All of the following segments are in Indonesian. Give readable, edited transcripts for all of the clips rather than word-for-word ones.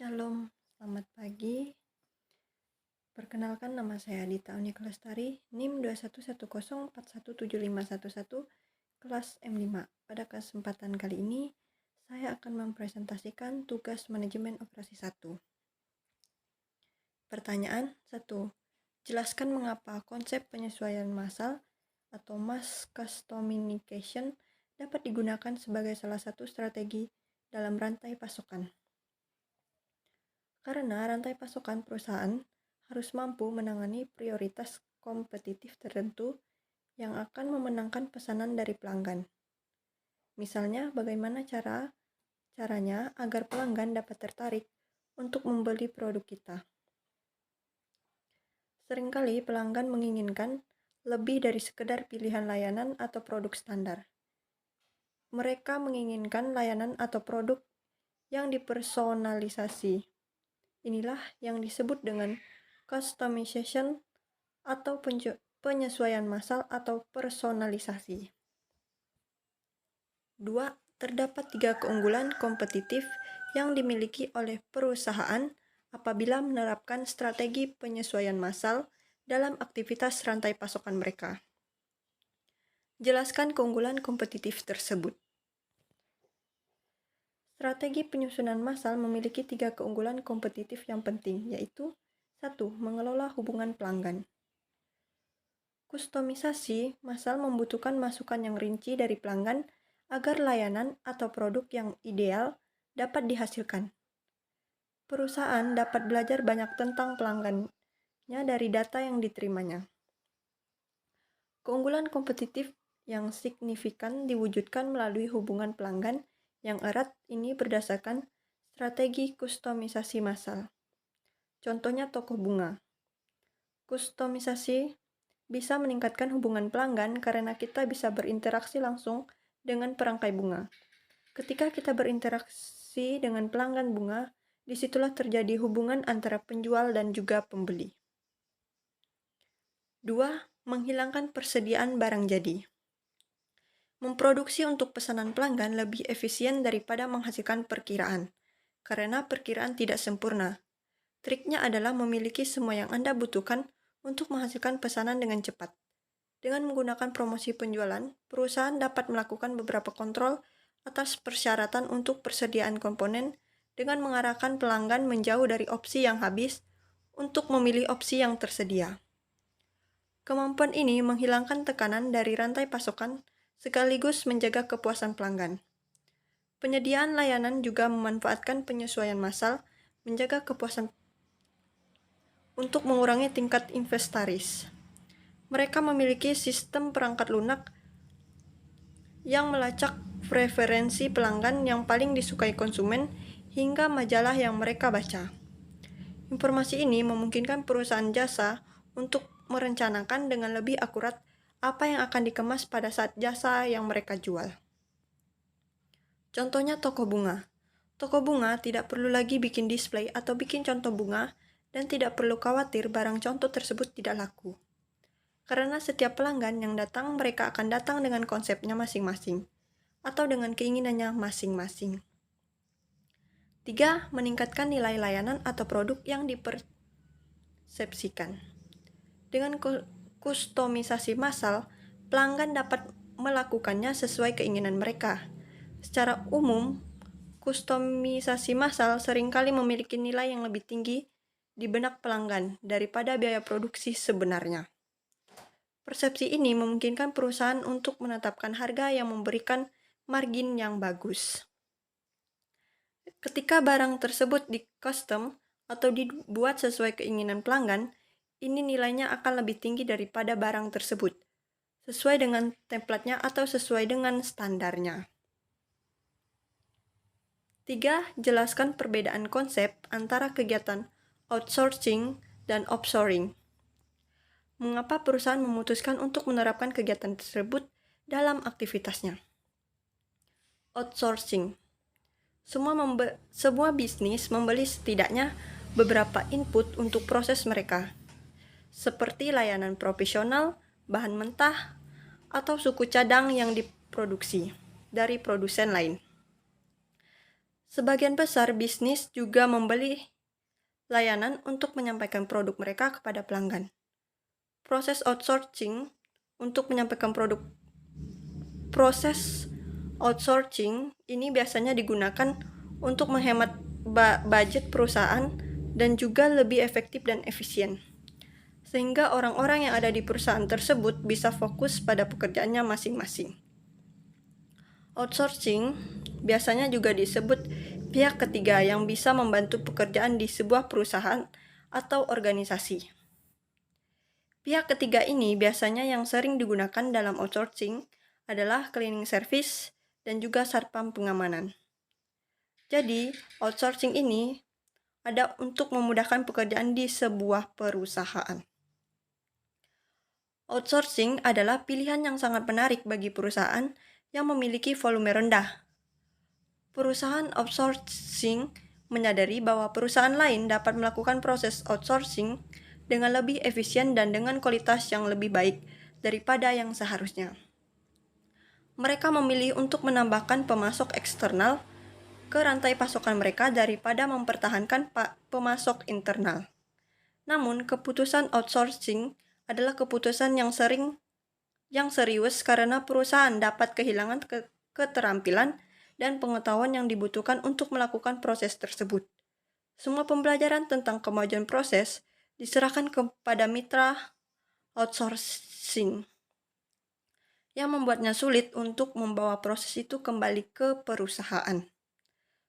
Shalom, selamat pagi. Perkenalkan, nama saya Dita Unika Lestari, NIM 2110417511, kelas M5. Pada kesempatan kali ini, saya akan mempresentasikan tugas manajemen operasi 1. Pertanyaan 1. Jelaskan mengapa konsep penyesuaian massal atau mass customization dapat digunakan sebagai salah satu strategi dalam rantai pasokan. Karena rantai pasokan perusahaan harus mampu menangani prioritas kompetitif tertentu yang akan memenangkan pesanan dari pelanggan. Misalnya, bagaimana caranya agar pelanggan dapat tertarik untuk membeli produk kita. Seringkali pelanggan menginginkan lebih dari sekedar pilihan layanan atau produk standar. Mereka menginginkan layanan atau produk yang dipersonalisasi. Inilah yang disebut dengan customization atau penyesuaian massal atau personalisasi. 2. Terdapat 3 keunggulan kompetitif yang dimiliki oleh perusahaan apabila menerapkan strategi penyesuaian massal dalam aktivitas rantai pasokan mereka. Jelaskan keunggulan kompetitif tersebut. Strategi penyusunan massal memiliki 3 keunggulan kompetitif yang penting, yaitu 1. Mengelola hubungan pelanggan. Kustomisasi massal membutuhkan masukan yang rinci dari pelanggan agar layanan atau produk yang ideal dapat dihasilkan. Perusahaan dapat belajar banyak tentang pelanggannya dari data yang diterimanya. Keunggulan kompetitif yang signifikan diwujudkan melalui hubungan pelanggan yang erat ini berdasarkan strategi kustomisasi massal. Contohnya toko bunga. Kustomisasi bisa meningkatkan hubungan pelanggan karena kita bisa berinteraksi langsung dengan perangkai bunga. Ketika kita berinteraksi dengan pelanggan bunga, disitulah terjadi hubungan antara penjual dan juga pembeli. 2. Menghilangkan persediaan barang jadi. Memproduksi untuk pesanan pelanggan lebih efisien daripada menghasilkan perkiraan, karena perkiraan tidak sempurna. Triknya adalah memiliki semua yang Anda butuhkan untuk menghasilkan pesanan dengan cepat. Dengan menggunakan promosi penjualan, perusahaan dapat melakukan beberapa kontrol atas persyaratan untuk persediaan komponen dengan mengarahkan pelanggan menjauh dari opsi yang habis untuk memilih opsi yang tersedia. Kemampuan ini menghilangkan tekanan dari rantai pasokan sekaligus menjaga kepuasan pelanggan. Penyediaan layanan juga memanfaatkan penyesuaian massal menjaga kepuasan untuk mengurangi tingkat inventaris. Mereka memiliki sistem perangkat lunak yang melacak preferensi pelanggan yang paling disukai konsumen hingga majalah yang mereka baca. Informasi ini memungkinkan perusahaan jasa untuk merencanakan dengan lebih akurat apa yang akan dikemas pada saat jasa yang mereka jual. Contohnya toko bunga. Toko bunga tidak perlu lagi bikin display atau bikin contoh bunga dan tidak perlu khawatir barang contoh tersebut tidak laku. Karena setiap pelanggan yang datang, mereka akan datang dengan konsepnya masing-masing atau dengan keinginannya masing-masing. 3. Meningkatkan nilai layanan atau produk yang dipersepsikan. Dengan kustomisasi massal, pelanggan dapat melakukannya sesuai keinginan mereka. Secara umum, kustomisasi massal seringkali memiliki nilai yang lebih tinggi di benak pelanggan daripada biaya produksi sebenarnya. Persepsi ini memungkinkan perusahaan untuk menetapkan harga yang memberikan margin yang bagus. Ketika barang tersebut di-custom atau dibuat sesuai keinginan pelanggan, ini nilainya akan lebih tinggi daripada barang tersebut, sesuai dengan template-nya atau sesuai dengan standarnya. 3. Jelaskan perbedaan konsep antara kegiatan outsourcing dan offshoring. Mengapa perusahaan memutuskan untuk menerapkan kegiatan tersebut dalam aktivitasnya? Outsourcing. Semua bisnis membeli setidaknya beberapa input untuk proses mereka, seperti layanan profesional, bahan mentah, atau suku cadang yang diproduksi dari produsen lain. Sebagian besar bisnis juga membeli layanan untuk menyampaikan produk mereka kepada pelanggan. Proses outsourcing untuk menyampaikan proses outsourcing ini biasanya digunakan untuk menghemat budget perusahaan dan juga lebih efektif dan efisien. Sehingga orang-orang yang ada di perusahaan tersebut bisa fokus pada pekerjaannya masing-masing. Outsourcing biasanya juga disebut pihak ketiga yang bisa membantu pekerjaan di sebuah perusahaan atau organisasi. Pihak ketiga ini biasanya yang sering digunakan dalam outsourcing adalah cleaning service dan juga satpam pengamanan. Jadi, outsourcing ini ada untuk memudahkan pekerjaan di sebuah perusahaan. Outsourcing adalah pilihan yang sangat menarik bagi perusahaan yang memiliki volume rendah. Perusahaan outsourcing menyadari bahwa perusahaan lain dapat melakukan proses outsourcing dengan lebih efisien dan dengan kualitas yang lebih baik daripada yang seharusnya. Mereka memilih untuk menambahkan pemasok eksternal ke rantai pasokan mereka daripada mempertahankan pemasok internal. Namun, keputusan outsourcing adalah keputusan yang serius karena perusahaan dapat kehilangan keterampilan dan pengetahuan yang dibutuhkan untuk melakukan proses tersebut. Semua pembelajaran tentang kemajuan proses diserahkan kepada mitra outsourcing yang membuatnya sulit untuk membawa proses itu kembali ke perusahaan.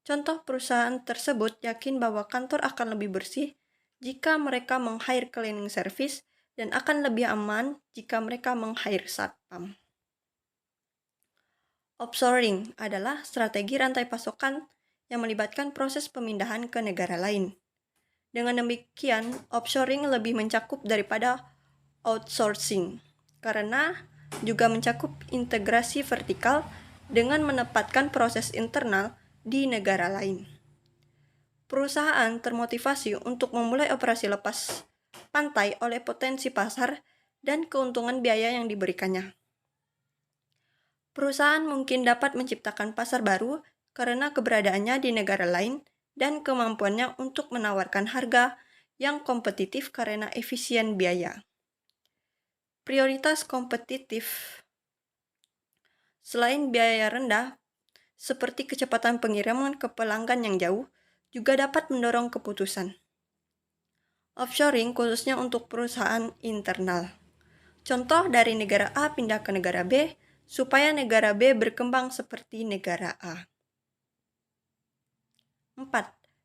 Contoh perusahaan tersebut yakin bahwa kantor akan lebih bersih jika mereka meng-hire cleaning service dan akan lebih aman jika mereka meng-hire satpam. Offshoring adalah strategi rantai pasokan yang melibatkan proses pemindahan ke negara lain. Dengan demikian, offshoring lebih mencakup daripada outsourcing, karena juga mencakup integrasi vertikal dengan menempatkan proses internal di negara lain. Perusahaan termotivasi untuk memulai operasi lepas pantai oleh potensi pasar dan keuntungan biaya yang diberikannya. Perusahaan mungkin dapat menciptakan pasar baru karena keberadaannya di negara lain dan kemampuannya untuk menawarkan harga yang kompetitif karena efisien biaya. Prioritas kompetitif selain biaya rendah, seperti kecepatan pengiriman ke pelanggan yang jauh, juga dapat mendorong keputusan. Offshoring khususnya untuk perusahaan internal. Contoh dari negara A pindah ke negara B, supaya negara B berkembang seperti negara A. 4.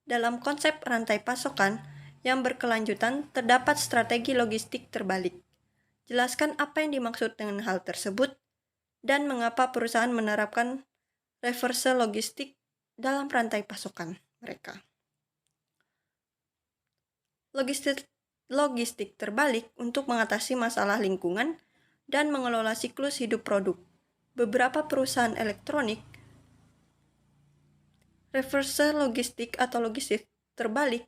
Dalam konsep rantai pasokan yang berkelanjutan, terdapat strategi logistik terbalik. Jelaskan apa yang dimaksud dengan hal tersebut dan mengapa perusahaan menerapkan reverse logistik dalam rantai pasokan mereka. Logistik terbalik untuk mengatasi masalah lingkungan dan mengelola siklus hidup produk. Beberapa perusahaan elektronik reverse logistik atau logistik terbalik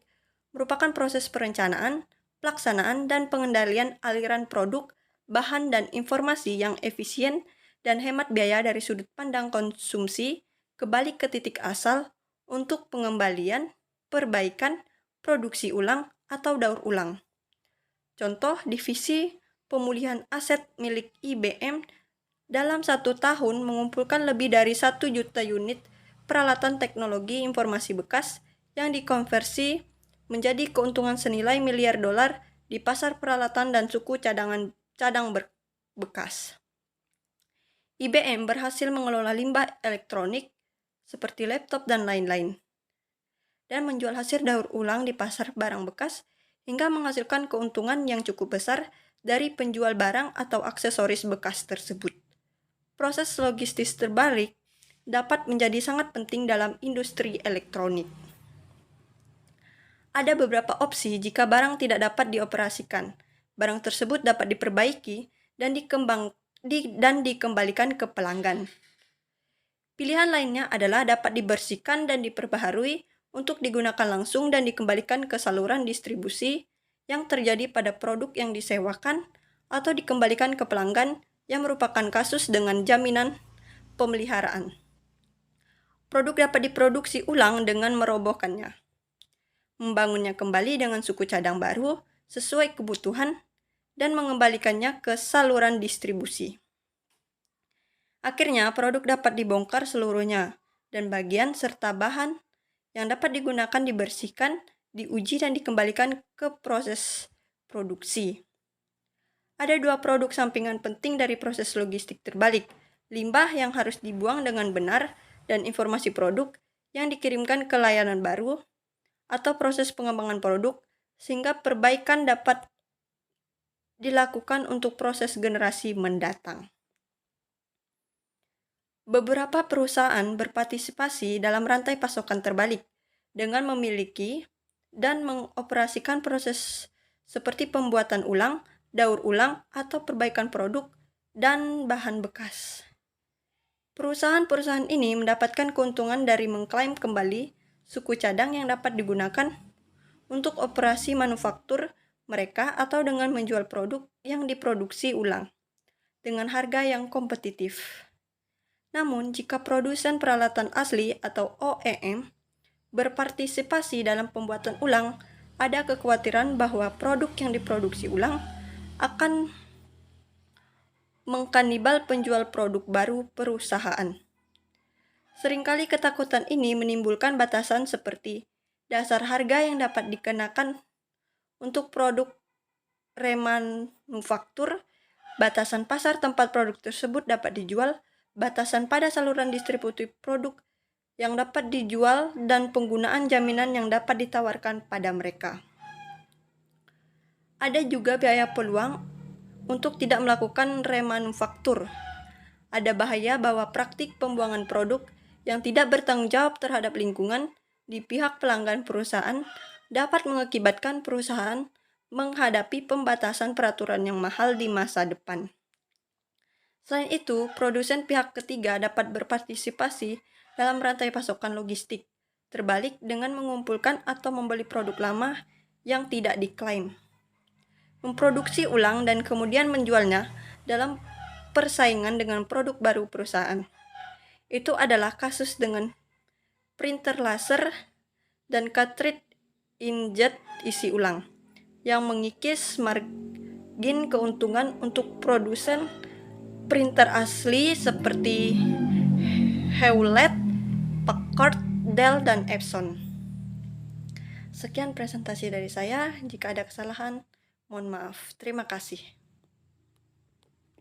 merupakan proses perencanaan, pelaksanaan, dan pengendalian aliran produk, bahan, dan informasi yang efisien dan hemat biaya dari sudut pandang konsumsi kembali ke titik asal untuk pengembalian, perbaikan, produksi ulang, atau daur ulang. Contoh divisi pemulihan aset milik IBM dalam 1 tahun mengumpulkan lebih dari 1 juta unit peralatan teknologi informasi bekas yang dikonversi menjadi keuntungan senilai miliar dolar di pasar peralatan dan suku cadang bekas. IBM berhasil mengelola limbah elektronik seperti laptop dan lain-lain, dan menjual hasil daur ulang di pasar barang bekas hingga menghasilkan keuntungan yang cukup besar dari penjual barang atau aksesoris bekas tersebut. Proses logistik terbalik dapat menjadi sangat penting dalam industri elektronik. Ada beberapa opsi jika barang tidak dapat dioperasikan. Barang tersebut dapat diperbaiki dan dikembalikan ke pelanggan. Pilihan lainnya adalah dapat dibersihkan dan diperbaharui untuk digunakan langsung dan dikembalikan ke saluran distribusi yang terjadi pada produk yang disewakan atau dikembalikan ke pelanggan yang merupakan kasus dengan jaminan pemeliharaan. Produk dapat diproduksi ulang dengan merobohkannya, membangunnya kembali dengan suku cadang baru sesuai kebutuhan, dan mengembalikannya ke saluran distribusi. Akhirnya, produk dapat dibongkar seluruhnya, dan bagian serta bahan yang dapat digunakan dibersihkan, diuji, dan dikembalikan ke proses produksi. Ada dua produk sampingan penting dari proses logistik terbalik: limbah yang harus dibuang dengan benar, dan informasi produk yang dikirimkan ke layanan baru atau proses pengembangan produk, sehingga perbaikan dapat dilakukan untuk proses generasi mendatang. Beberapa perusahaan berpartisipasi dalam rantai pasokan terbalik dengan memiliki dan mengoperasikan proses seperti pembuatan ulang, daur ulang, atau perbaikan produk dan bahan bekas. Perusahaan-perusahaan ini mendapatkan keuntungan dari mengklaim kembali suku cadang yang dapat digunakan untuk operasi manufaktur mereka atau dengan menjual produk yang diproduksi ulang dengan harga yang kompetitif. Namun, jika produsen peralatan asli atau OEM berpartisipasi dalam pembuatan ulang, ada kekhawatiran bahwa produk yang diproduksi ulang akan mengkanibal penjual produk baru perusahaan. Seringkali ketakutan ini menimbulkan batasan seperti dasar harga yang dapat dikenakan untuk produk remanufaktur, batasan pasar tempat produk tersebut dapat dijual, batasan pada saluran distribusi produk yang dapat dijual, dan penggunaan jaminan yang dapat ditawarkan pada mereka. Ada juga biaya peluang untuk tidak melakukan remanufaktur. Ada bahaya bahwa praktik pembuangan produk yang tidak bertanggung jawab terhadap lingkungan di pihak pelanggan perusahaan dapat mengakibatkan perusahaan menghadapi pembatasan peraturan yang mahal di masa depan. Selain itu, produsen pihak ketiga dapat berpartisipasi dalam rantai pasokan logistik terbalik dengan mengumpulkan atau membeli produk lama yang tidak diklaim, memproduksi ulang, dan kemudian menjualnya dalam persaingan dengan produk baru perusahaan. Itu adalah kasus dengan printer laser dan cartridge inkjet isi ulang, yang mengikis margin keuntungan untuk produsen printer asli seperti Hewlett Packard, Dell, dan Epson. Sekian presentasi dari saya. Jika ada kesalahan, mohon maaf. Terima kasih.